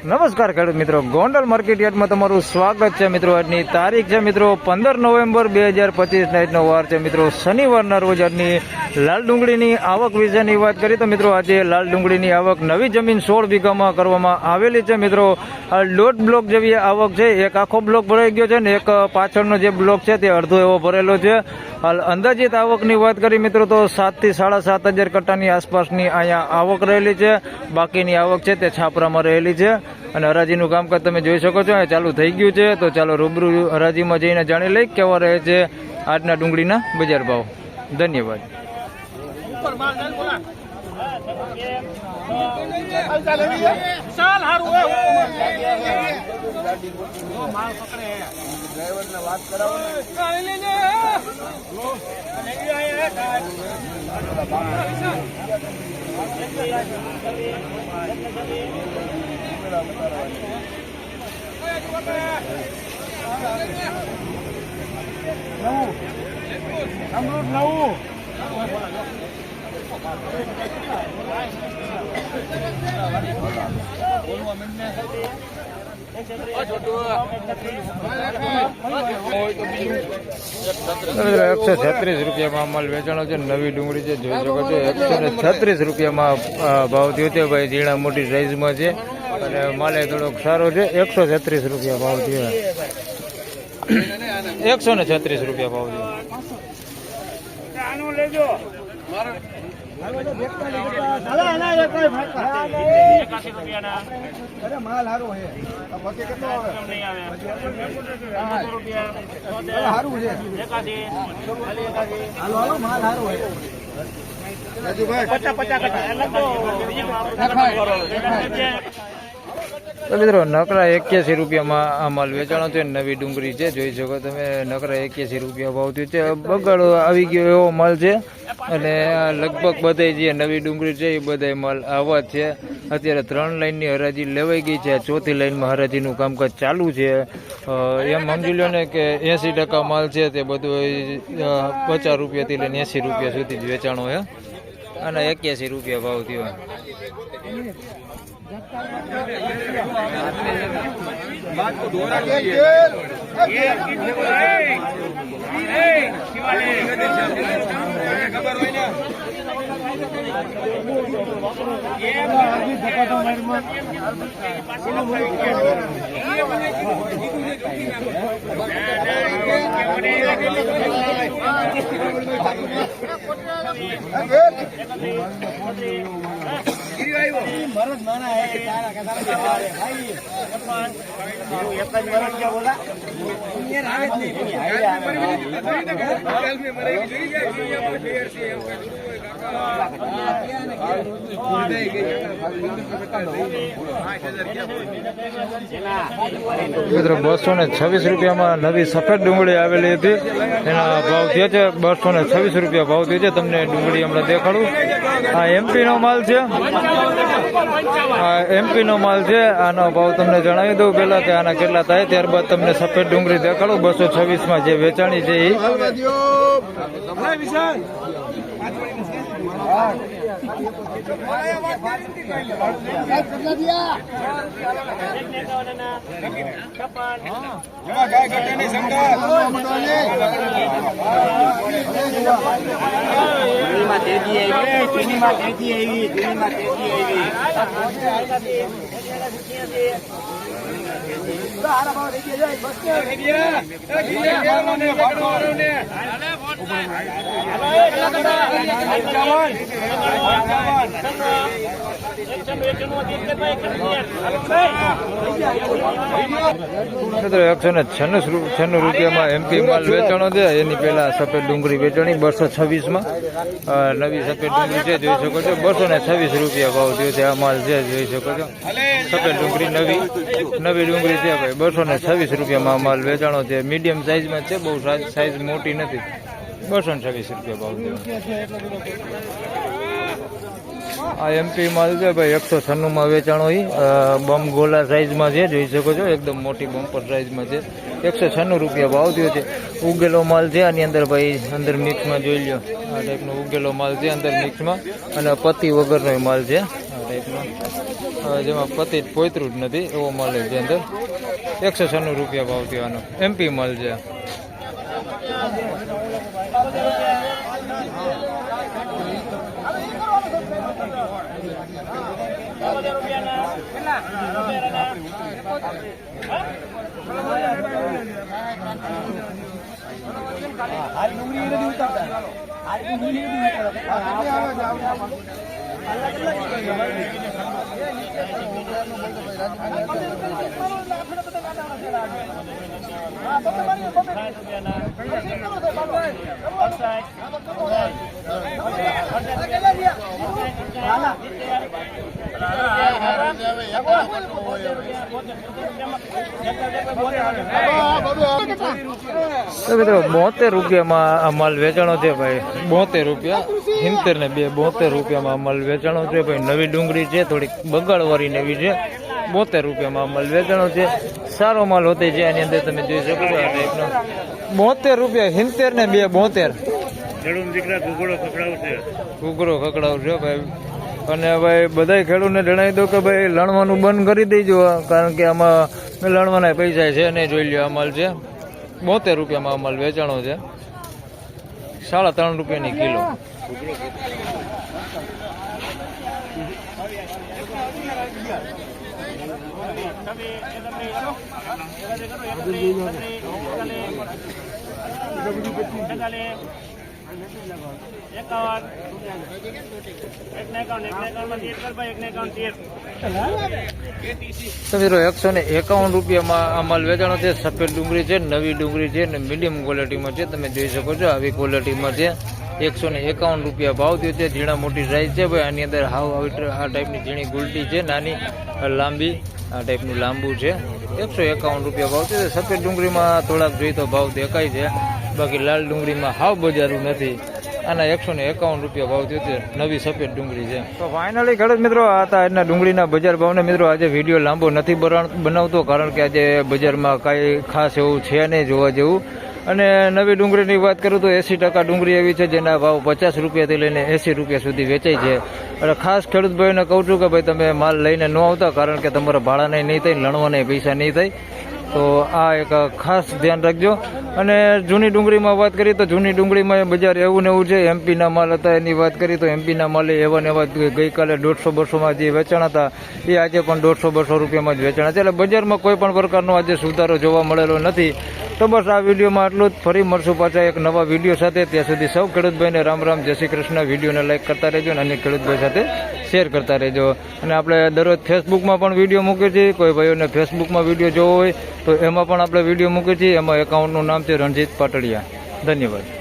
નમસ્કાર ખેડૂત મિત્રો, ગોંડલ માર્કેટ યાર્ડમાં તમારું સ્વાગત છે મિત્રો। આજની તારીખ છે મિત્રો 15 નવેમ્બર 2025 નાઈટનો વાર છે મિત્રો, શનિવારના રોજ આજની લાલ ડુંગળીની આવક વિશેની વાત કરીએ તો મિત્રો આજે લાલ ડુંગળીની આવક નવી જમીન 16 વીઘામાં કરવામાં આવેલી છે મિત્રો। દોઢ બ્લોક જેવી આવક છે, એક આખો બ્લોક ભરાઈ ગયો છે ને એક પાછળનો જે બ્લોક છે તે અડધો એવો ભરેલો છે। હાલ અંદાજિત આવકની વાત કરી મિત્રો તો 7 થી 7,500 કટ્ટાની આસપાસની અહીંયા આવક રહેલી છે। બાકીની આવક છે તે છાપરામાં રહેલી છે અને હરાજીનું કામકાજ તમે જોઈ શકો છો ચાલુ થઈ ગયું છે। તો ચાલો રૂબરૂ હરાજીમાં જઈને જાણી લઈ કેવા રહે છે આજના ડુંગળીના બજાર ભાવ। ધન્યવાદ। ₹136 માલ વેચાણો છે। નવી ડુંગળી છે, જોઈ શકો છો ₹136 ભાવ થયો છે ભાઈ। ઝીણા મોટી સાઈઝમાં છે અને માલે થોડોક સારો છે। ₹136 ભાવ થયો, ₹136 ભાવ થયો। તો મિત્રો નકરા ₹81 આ માલ વેચાણો છે। નવી ડુંગળી છે, જોઈ શકો તમે, નકરા ₹81 ભાવ થયો છે। બગાડો આવી ગયો એવો માલ છે અને લગભગ બધા જે નવી ડુંગળી છે એ બધા માલ આવા જ છે। અત્યારે 3 લાઈનની હરાજી લેવાઈ ગઈ છે, 4થી લાઈનમાં હરાજીનું કામકાજ ચાલુ છે। એમ સમજી લો ને કે 80% માલ છે તે બધું ₹50 થી લઈને ₹80 સુધી જ વેચાણો છે અને ₹81 ભાવ થયો। મિત્રો ₹226 નવી સફેદ ડુંગળી આવેલી હતી, એના ભાવ થયા છે ₹226 ભાવ થયો છે। તમને ડુંગળી હમણાં દેખાડું, આ એમપી નો માલ છે, આનો ભાવ તમને જણાવી દઉં પેલા કે આના કેટલા થાય, ત્યારબાદ તમને સફેદ ડુંગળી દેખાડું। 226 જે વેચાણી છે એ ₹196 એમપી માલ વેચાણો છે। એની પેલા સફેદ ડુંગળી વેચાણી 226 નવી સફેદ ડુંગળી છે, જોઈ શકો છો। ₹226 ભાવ થયો છે। આ માલ છે, જોઈ શકો છો, સફેદ ડુંગળી નવી ડુંગળી છે ભાઈ। ₹226 માલ વેચાણો છે। મીડિયમ સાઈઝમાં છે, બહુ સાઈઝ મોટી નથી। ₹226 ભાવ થયો। આ એમપી માલ છે ભાઈ 196 વેચાણો બમ ગોલા સાઈઝમાં છે, જોઈ શકો છો, એકદમ મોટી બમ્પર સાઈઝમાં છે। 196 ભાવ થયો છે। ઉગેલો માલ છે આની અંદર ભાઈ, અંદર મિક્સમાં જોઈ લો, આ ટાઈપનો ઉગેલો માલ છે અંદર મિક્સમાં, અને પત્તી વગરનો માલ છે। ટાઈપનો, જેમાં પતિ પોતરું જ નથી એવો માલ છે અંદર. 196 રૂપિયા ભાવ થયો. એમપી માલ છે. તો મિત્રો 72 રૂપિયામાં આ માલ વેચાણો છે ભાઈ. 72 રૂપિયા, 70 ને 2, 72 રૂપિયામાં આ માલ વેચાણો છે ભાઈ. નવી ડુંગળી છે, થોડીક બગાડવાળી નવી છે. 72 રૂપિયામાં આ માલ વેચાણો છે. સારો માલ હોતે છે આની અંદર, તમે જોઈ શકો છો આ ટાઈપનો. 72 રૂપિયા, 70 ને 2, 72. ઘૂઘરો ખકડાવશે ભાઈ. અને ભાઈ બધા ખેડૂતને જણાવી દો કે ભાઈ લણવાનું બંધ કરી દેજો, કારણ કે આમાં લણવાના પૈસા છે નહીં. જોઈ લો આ માલ છે. 72 રૂપિયામાં આ માલ વેચાણો છે. 3.5 રૂપિયાની કિલો. તો મિત્રો 151 રૂપિયામાં આ માલ વેચાણો છે. સફેદ ડુંગળી છે, નવી ડુંગળી છે અને મીડિયમ ક્વોલિટીમાં છે. તમે જોઈ શકો છો આવી ક્વોલિટીમાં છે. 151 રૂપિયા ભાવ થયો છે. ઝીણા મોટી સાઈઝ છે ભાઈ. આની અંદર હાવ આ ટાઈપની ઝીણી ગુલટી છે, નાની લાંબી આ ટાઈપનું લાંબુ છે. 151 રૂપિયા ભાવ છે. સફેદ ડુંગળીમાં થોડાક જોઈ તો ભાવ દેખાય છે, બાકી લાલ ડુંગળીમાં હાવ બજારું નથી. આના 151 રૂપિયા ભાવ થયો છે. નવી સફેદ ડુંગળી છે. તો ફાઇનલી ખેડૂત મિત્રો આ હતા આજના ડુંગળીના બજાર ભાવને. મિત્રો આજે વિડીયો લાંબો નથી બનાવતો, કારણ કે આજે બજારમાં કાંઈ ખાસ એવું છે નહીં જોવા જેવું. અને નવી ડુંગળીની વાત કરું તો 80% ડુંગળી એવી છે જેના ભાવ 50 રૂપિયાથી લઈને 80 રૂપિયા સુધી વેચાય છે. એટલે ખાસ ખેડૂત ભાઈઓને કહું છું કે ભાઈ તમે માલ લઈને ન આવતા, કારણ કે તમારા ભાડાને નહીં થાય, લણવાના પૈસા નહીં થાય. તો આ એક ખાસ ધ્યાન રાખજો. અને જૂની ડુંગળીમાં વાત કરીએ તો જૂની ડુંગળીમાં બજાર એવું ને એવું છે. એમપીના માલ હતા એની વાત કરીએ તો એમપીના માલ એવા ને એવા ગઈકાલે 150-200માં જે વેચાણ હતા એ આજે પણ 150-200 રૂપિયામાં જ વેચાણ છે. એટલે બજારમાં કોઈ પણ પ્રકારનો આજે સુધારો જોવા મળેલો નથી. તો બસ આ વિડીયોમાં આટલું જ. ફરી મળશું પાછા એક નવા વિડીયો સાથે. ત્યાં સુધી સૌ ખેડૂતભાઈને રામ રામ, જય શ્રી કૃષ્ણ. વિડીયોને લાઈક કરતા રહેજો અને અન્ય ખેડૂતભાઈ સાથે શેર કરતા રહેજો. અને આપણે દરરોજ ફેસબુકમાં પણ વિડીયો મૂકીએ છીએ. કોઈ ભાઈઓને ફેસબુકમાં વિડીયો જોવો હોય તો એમાં પણ આપણે વિડીયો મૂકીએ છીએ. એમાં એકાઉન્ટનું નામ છે રણજીત પાટડિયા. ધન્યવાદ.